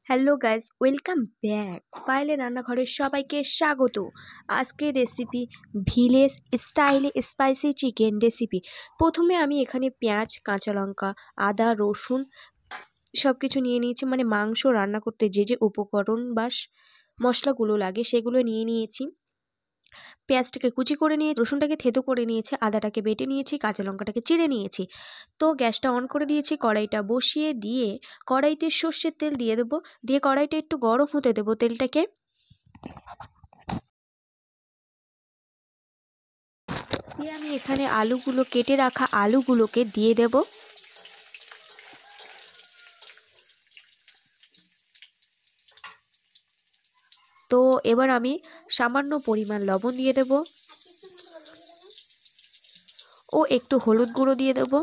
Hello guys, welcome back. পায়েলে রান্নাঘরের সবাইকে স্বাগত। আজকের রেসিপি ভিলেজ স্টাইলে স্পাইসি চিকেন রেসিপি। প্রথমে আমি এখানে পেঁয়াজ, কাঁচা লঙ্কা, আদা, রসুন সব কিছু নিয়ে নিয়েছি। মানে মাংস রান্না করতে যে যে উপকরণ বা মশলাগুলো লাগে সেগুলো নিয়ে নিয়েছি। পেঁয়াজটাকে কুচি করে নিয়েছি, রসুনটাকে থেতো করে নিয়েছি, আদাটাকে বেটে নিয়েছি, কাঁচা লঙ্কাটাকে চিড়ে নিয়েছি। তো গ্যাসটা অন করে দিয়েছি, কড়াইটা বসিয়ে দিয়ে কড়াইতে সর্ষের তেল দিয়ে দেবো। দিয়ে কড়াইটা একটু গরম হতে দেবো তেলটাকে। দিয়ে আমি এখানে আলুগুলো কেটে রাখা আলুগুলোকে দিয়ে দেব। তো এবার আমি সামান্য পরিমাণ লবণ দিয়ে দেব ও একটু হলুদ গুঁড়ো দিয়ে দেবো।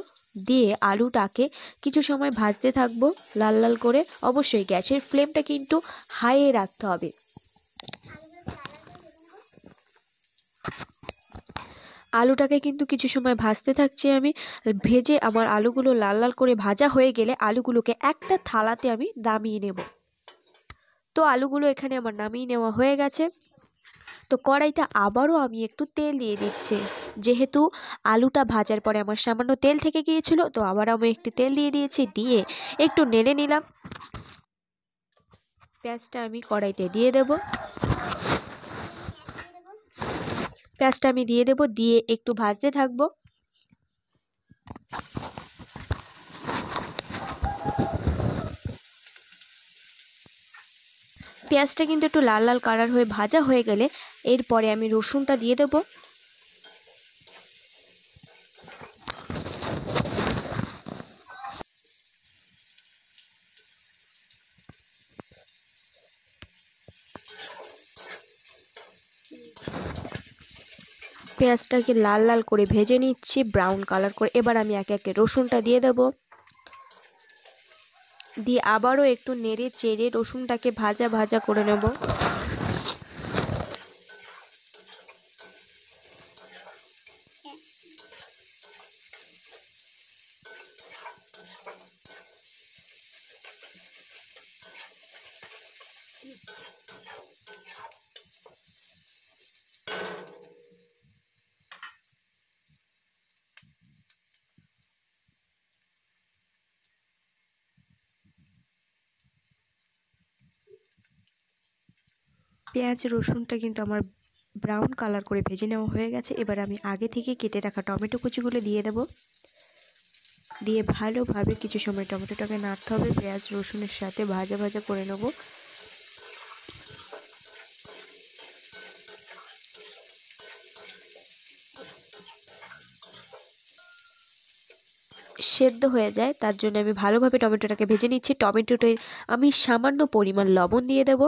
দিয়ে আলুটাকে কিছু সময় ভাজতে থাকবো লাল লাল করে। অবশ্যই গ্যাসের ফ্লেমটা কিন্তু হাইয়ে রাখতে হবে। আলুটাকে কিন্তু কিছু সময় ভাজতে থাকছি আমি। ভেজে আমার আলুগুলো লাল লাল করে ভাজা হয়ে গেলে আলুগুলোকে একটা থালাতে আমি নামিয়ে নেব। তো আলুগুলো এখানে আমার নামিয়ে নেওয়া হয়ে গেছে। তো কড়াইতে আবারও আমি একটু তেল দিয়ে দিচ্ছি। যেহেতু আলুটা ভাজার পরে আমার সামান্য তেল থেকে গিয়েছিল, তো আবার আমি একটু তেল দিয়ে দিয়েছি। দিয়ে একটু নেড়ে নিলাম। পেঁয়াজটা আমি কড়াইতে দিয়ে দেব। পেঁয়াজটা আমি দিয়ে দেব, দিয়ে একটু ভাজতে থাকবো। পেঁয়াজটা কিন্তু একটু লাল লাল কালার হয়ে ভাজা হয়ে গেলে এরপরে আমি রসুনটা দিয়ে দেব। পেঁয়াজটাকে লাল লাল করে ভেজে নিচ্ছি, ব্রাউন কালার করে। এবার আমি একে একে রসুনটা দিয়ে দেব। দিয়ে আবারও একটু নেড়ে চেড়ে রসুনটাকে ভাজা ভাজা করে নেব। পেঁয়াজ রসুনটা কিন্তু আমার ব্রাউন কালার করে ভেজে নেওয়া হয়ে গেছে। এবার আমি আগে থেকে কেটে রাখা টমেটো কুচিগুলো দিয়ে দেব। দিয়ে ভালোভাবে কিছু সময় টমেটোটাকে নাড়তে হবে, পেঁয়াজ রসুনের সাথে ভাজা ভাজা করে নেব। সেদ্ধ হয়ে যায় তার জন্য আমি ভালোভাবে টমেটোটাকে ভেজে নিচ্ছি। টমেটোতে আমি সামান্য পরিমাণ লবণ দিয়ে দেব।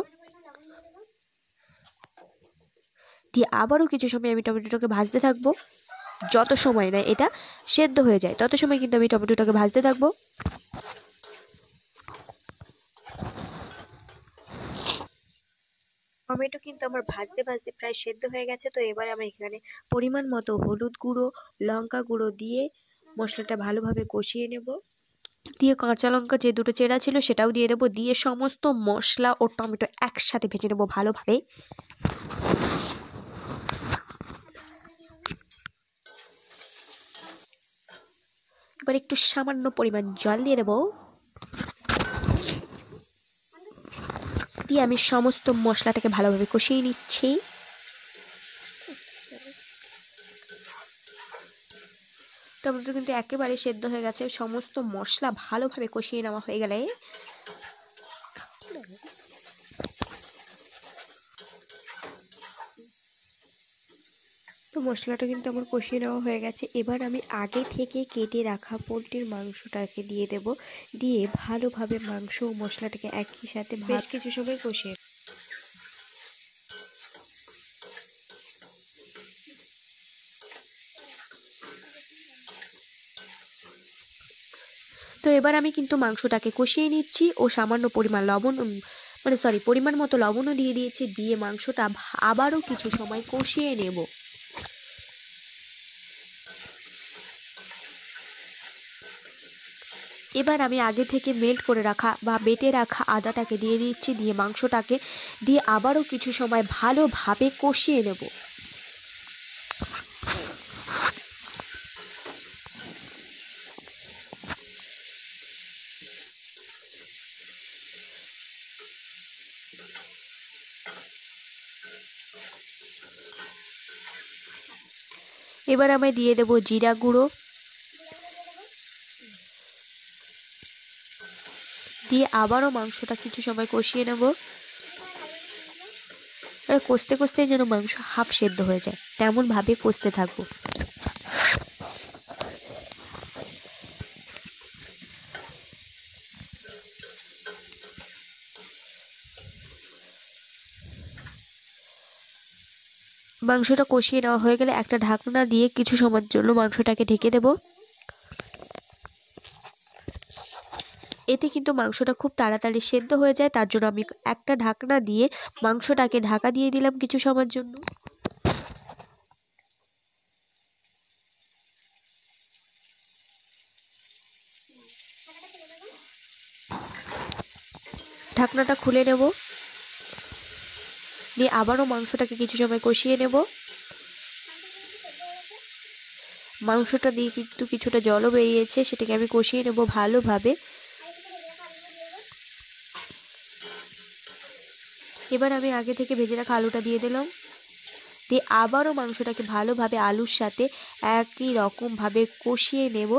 দিয়ে আবারও কিছু সময় আমি টমেটোটাকে ভাজতে থাকবো। যত সময় না এটা সেদ্ধ হয়ে যায় তত সময় কিন্তু আমি টমেটোটাকে ভাজতে থাকবো। টমেটো কিন্তু আমার ভাজতে ভাজতে প্রায় সেদ্ধ হয়ে গেছে। তো এবারে আমি এখানে পরিমাণ মতো হলুদ গুঁড়ো, লঙ্কা গুঁড়ো দিয়ে মশলাটা ভালোভাবে কষিয়ে নেব। দিয়ে কাঁচা লঙ্কা যে দুটো চেরা ছিল সেটাও দিয়ে দেবো। দিয়ে সমস্ত মশলা ও টমেটো একসাথে ভেজে নেবো ভালোভাবে। এবার একটু সামান্য পরিমাণ জল দিয়ে দেবো। দিয়ে আমি সমস্ত মশলাটাকে ভালোভাবে কষিয়ে নিচ্ছি। টমেটো কিন্তু একেবারে সেদ্ধ হয়ে গেছে। সমস্ত মশলা ভালোভাবে কষিয়ে নেওয়া হয়ে গেলে তো মশলাটা কিন্তু আমার কষিয়ে নেওয়া হয়ে গেছে। এবার আমি আগে থেকে কেটে রাখা পোলট্রির মাংসটাকে দিয়ে দেব। দিয়ে ভালোভাবে মাংস ও মশলাটাকে একই সাথে বেশ কিছু সময় কষিয়ে। তো এবার আমি কিন্তু মাংসটাকে কষিয়ে নিচ্ছি ও সামান্য পরিমাণ লবণ পরিমাণ মতো লবণও দিয়ে দিয়েছি। দিয়ে মাংসটা আবারও কিছু সময় কষিয়ে নেব। এবার আমি আগে থেকে মেল্ট করে রাখা বা বেটে রাখা আদাটাকে দিয়ে দিচ্ছি, দিয়ে মাংসটাকে দিয়ে আবারও কিছু সময় ভালোভাবে কষিয়ে নেব। এবার আমি দিয়ে দেব জিরা গুঁড়ো, দিয়ে আবারও মাংসটা কিছু সময় কষিয়ে নেব। কষতে কষতে যেন মাংস হাফ সেদ্ধ হয়ে যায় তেমন ভাবে কষতে থাকবো। মাংসটা কষিয়ে নেওয়া হয়ে গেলে একটা ঢাকনা দিয়ে কিছু সময়ের জন্য মাংসটাকে ঢেকে দেব। এতে কিন্তু মাংসটা খুব তাড়াতাড়ি সেদ্ধ হয়ে যায়, তার জন্য আমি একটা ঢাকনা দিয়ে মাংসটাকে ঢাকা দিয়ে দিলাম কিছু সময়ের জন্য। ঢাকনাটা খুলে নেব, দিয়ে আবারও মাংসটাকে কিছু সময় কষিয়ে নেব। মাংসটা দিয়ে কিন্তু কিছুটা জলও বেরিয়েছে, সেটাকে আমি কষিয়ে নেব ভালোভাবে। এবার আমি আগে থেকে ভেজে রাখা আলুটা দিয়ে দিলাম, দিয়ে আবারও মাংসটাকে ভালোভাবে আলুর সাথে একই রকম ভাবে কষিয়ে নেব।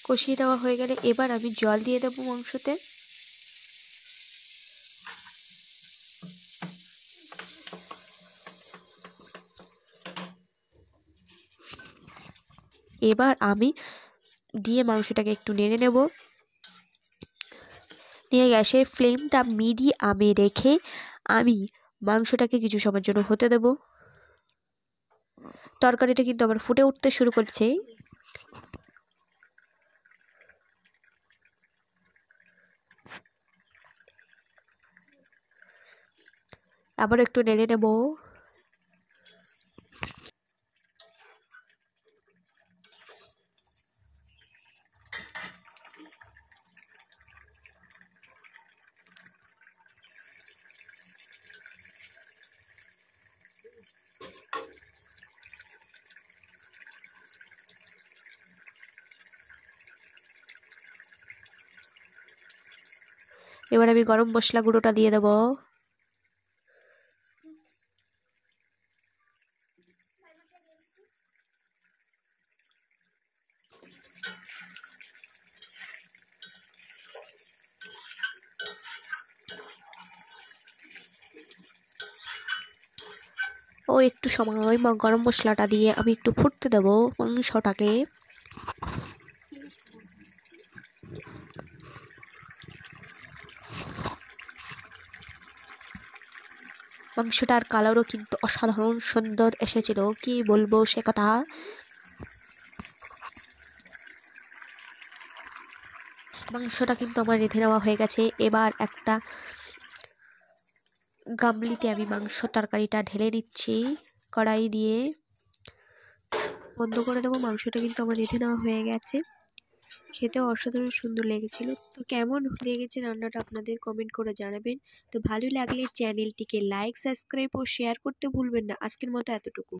কষিয়ে নেওয়া হয়ে গেলে এবার আমি জল দিয়ে দেবো মাংসতে। এবার আমি দিয়ে মাংসটাকে একটু নেড়ে নেব, নিয়ে গ্যাসের ফ্লেমটা মিডিয়ামে রেখে আমি মাংসটাকে কিছু সময়ের জন্য হতে দেব। তরকারিটা কিন্তু আবার ফুটে উঠতে শুরু করছে। আবার একটু নেড়ে নেব। এবার আমি গরম মশলা গুঁড়োটা দিয়ে দেব। ও একটু সময় গরম মশলাটা দিয়ে আমি একটু ফুটতে দেব মাংসটাকে। মাংসটার কালারও কিন্তু অসাধারণ সুন্দর এসেছিল, কি বলবো সে কথা। মাংসটা কিন্তু আমার রেঁধে নেওয়া হয়ে গেছে। এবার একটা গামলিতে আমি মাংস তরকারিটা ঢেলে নিচ্ছি কড়াই দিয়ে। বন্ধ করে দেবো। মাংসটা কিন্তু আমার রেঁধে নেওয়া হয়ে গেছে। খেতেও অসাধারণ সুন্দর লেগেছিল। তো কেমন লেগেছে রান্নাটা আপনাদের কমেন্ট করে জানাবেন। তো ভালো লাগলে চ্যানেলটিকে লাইক, সাবস্ক্রাইব ও শেয়ার করতে ভুলবেন না। আজকের মতো এতটুকু।